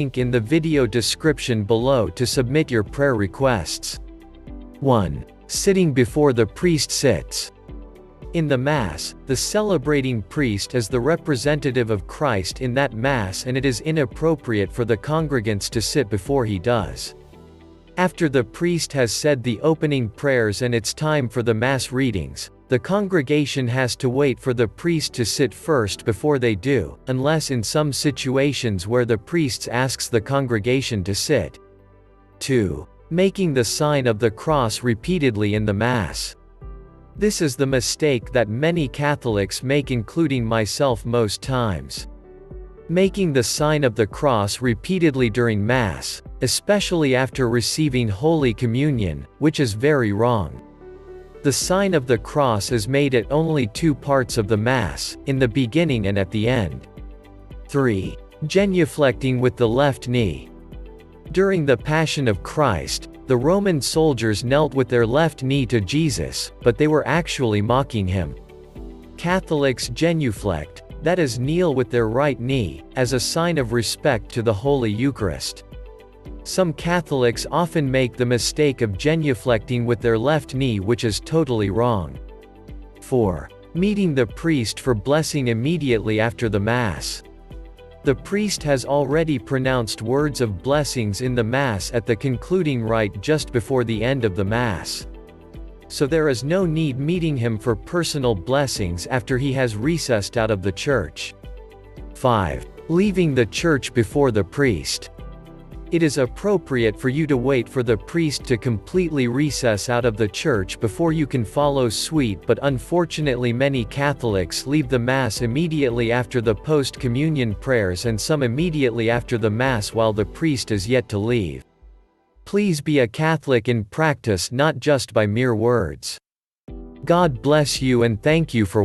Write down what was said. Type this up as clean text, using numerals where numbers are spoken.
link in the video description below to submit your prayer requests. 1. Sitting before the priest sits. In the Mass, the celebrating priest is the representative of Christ in that Mass, and it is inappropriate for the congregants to sit before he does. After the priest has said the opening prayers and it's time for the Mass readings, the congregation has to wait for the priest to sit first before they do, unless in some situations where the priest asks the congregation to sit. 2. Making the sign of the cross repeatedly in the Mass. This is the mistake that many Catholics make, including myself most times. Making the sign of the cross repeatedly during Mass, especially after receiving Holy Communion, which is very wrong. The sign of the cross is made at only two parts of the Mass, in the beginning and at the end. 3. Genuflecting with the left knee. During the Passion of Christ, the Roman soldiers knelt with their left knee to Jesus, but they were actually mocking him. Catholics genuflect, that is, kneel with their right knee, as a sign of respect to the Holy Eucharist. Some Catholics often make the mistake of genuflecting with their left knee, which is totally wrong. 4. Meeting the priest for blessing immediately after the Mass. The priest has already pronounced words of blessings in the Mass at the concluding rite just before the end of the Mass. So there is no need meeting him for personal blessings after he has recessed out of the church. 5. Leaving the church before the priest. It is appropriate for you to wait for the priest to completely recess out of the church before you can follow suit, but unfortunately many Catholics leave the Mass immediately after the post-communion prayers and some immediately after the Mass while the priest is yet to leave. Please be a Catholic in practice, not just by mere words. God bless you and thank you for